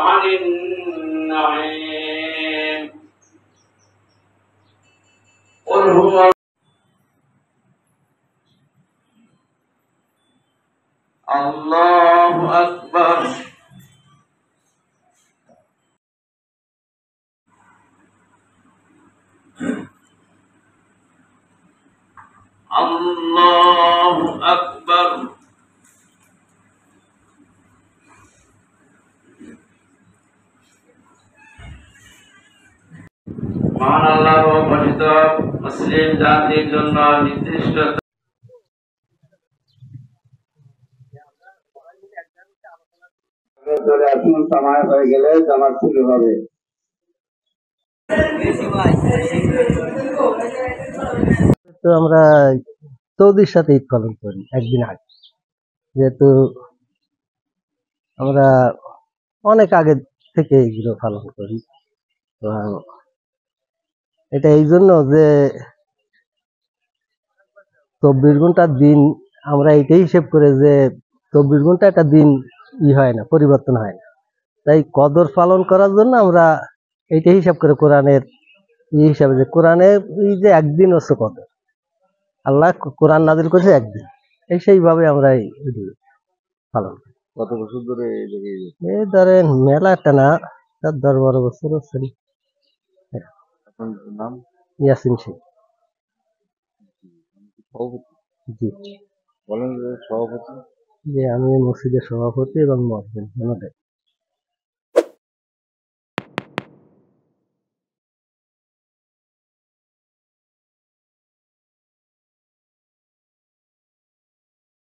عن النعيم قل هو الله أكبر الله أكبر মহান আল্লাহর ঘোষিত মুসলিম জাতির জন্য নির্দিষ্ট সময় হয়ে গেলে জামাত শুরু হবে। তো আমরা সৌদির সাথে ঈদ পালন করি একদিন আগে, যেহেতু আমরা অনেক আগে থেকে এগুলো পালন করি। তো এটা এই জন্য যে 24 ঘন্টার দিন আমরা এইটাই হিসেব করে যে 24 ঘন্টা একটা দিন হয় না, পরিবর্তন হয় না। তাই কদর পালন করার জন্য আমরা এইটাই হিসাব করে কোরআনের হিসাবে যে কোরআনের এই যে একদিন হচ্ছে কদর, আল্লাহ কোরআন নাজিল করেছে একদিন, সেইভাবে আমরা পালন করি। কত বছর ধরে এই ধরেন মেলা একটা না, 10-12 বছর হচ্ছে। নাম ইয়াসিন শেখ। সভাপতি? জি বলেন সভাপতি। যে আমি মসজিদের সভাপতি এবং মুয়াজ্জিন।